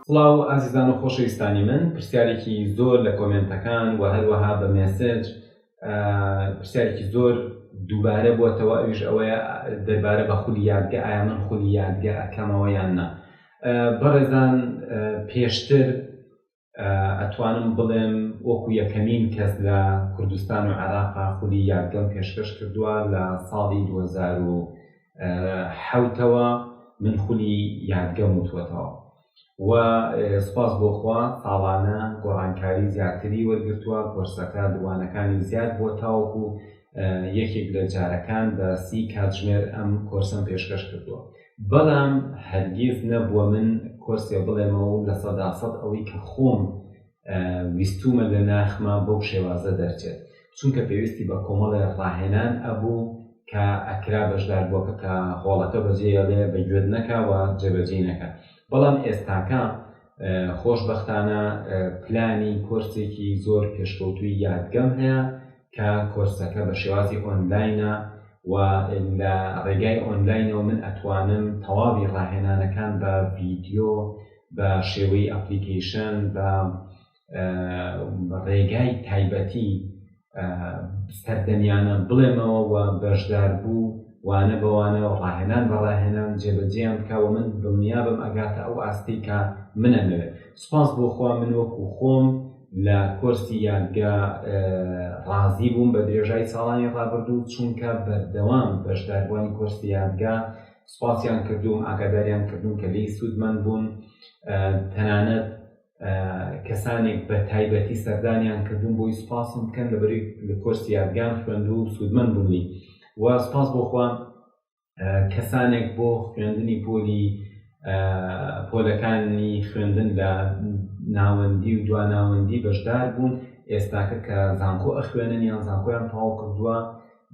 سڵاو ئازیزان و خۆشەویستانی من، پرسیارێکی زۆر لە کۆمنتەکان و هەروەها بە مێسێج پرسیارێکی زۆر دووبارە بووەتەوە، ئەویش ئەوەیە دەربارە بە خولی یادگە، ئایا من خولی یادگە ئەکەمەوە یان نا. بەڕێزان، پێشتر ئەتوانم بڵێم وەکو یەکەمین کەس لە کوردستان و عێراقا خولی یادگەم پێشکەش کردووە لە ساڵی 2007ەوە من خولی یادگەم وتوەتەوە و سوپاس بۆ خوا ساڵانە گۆڕانکاری زیاتری وەرگرتووە، کۆرسەکە دروانەکانی زیاد بووە، تاوەکو یەکێک لە جارەکان بە 30 کاتژمێر ئەم کۆرسم پێشکەش کردووە. بەڵام هەرگیز نەبووە من کۆرسێ بڵێمەوە لە 100% ئەوەی کە خۆم ویستومە لە ناخما بەو شێوازە دەرچێت، چونکە پێویستی بە کۆمەڵێ ڕاهێنان ئەبوو کە ئەکرا بەشداربووەکە کە هۆڵەکە بەجێڵێ بەگوێت نەکاوە جێبەجێ نەکە. بەڵام ئێستاکە خۆشبەختانە پلانی کۆرسێکی زۆر پێشکەوتووی یادگەم هەیە کە کۆرسەکە بە شێوازی ئۆنلاینە و لە ڕێگای ئۆنلاینەوە من ئەتوانم تەواوی ڕاهێنانەکان بە ڤیدیۆ، بە شێوەی ئەپلیکیشن، بە ڕێگای تایبەتی سەردەمیانە بڵێمەوە و بەشداربوو وانە بەوانە و ڕاهێنان بە ڕاهێنان جێبەجێیان بکەوە. من دڵنیابم ئەگاتە ئەو ئاستی کە منەمەوێت. سوپاس بۆ خوا من وەکو خۆم لە کۆرسی یادگە ڕازی بووم بە درێژای ساڵانی ڕابردوو، چونکە بەردەوام بەشداربوونی کۆرسی یادگە سوپاسیان کردوم، ئاگاداریان کردوم کە لی سوودمەند بوون، تەنانەت کەسانێک بە تایبەتی سەردانیان کردوم بۆی سوپاسم بکەن لەبەری لە کۆرسی یادگان خوێندوو و سوودمەند بوونی. و سپاس بۆ خوا کەسانێک بۆ خوێندنی پۆلەکانی خوێندن لە ناوەندی و دواناوەندی بەشدار بوون. ئێستاکە کە زانکۆ ئەخوێنن یان زانکۆیان تەواو کردووە،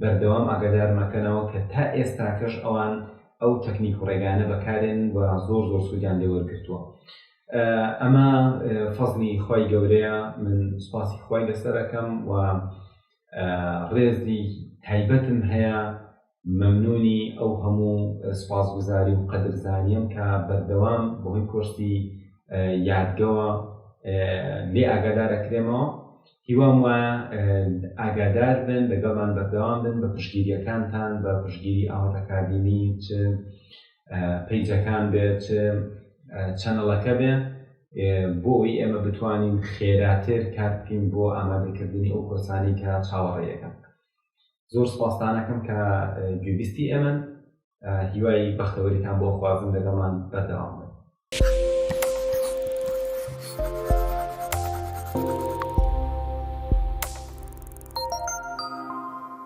بەردەوام ئاگادارمەکەنەوە کە تا ئێستاکەش ئەوان ئەو تەکنیک و ڕێگانە بەکارێن و زۆر سوودیان لێ وەرگرتووە. ئەمە فەزلی خۆی گەورەیە، من سوپاسی خۆی لەسەرەکەم و ڕێزی تایبەتم هەیە. مەمنونی ئەو هەموو سوپاسگوزاری و قەدرزانیم کە بەردەوام بۆی کۆرسی یادگەوە لێ ئاگادارەکرێمەوە. هیوام وایە ئاگادار بن، لەگەڵمان بەردەوام بن بە پشتگیریەکانتان، بە پشتگیری ئاوات ئەکادمی، چ پیجەکان بێت، چ چەنەڵەکە بێ، بۆ ئەوەی ئێمە بتوانین خێراتر کار بکەین بۆ ئامادەکردنی ئەو کۆرسانی کە چاوەڕێیەکەن. زۆر سوپاسدانەکەم کە گوێبیستی ئێمەن، هیوای بەختەوەریتان بۆ خوازم، لەگەڵمان بەردەوام بن.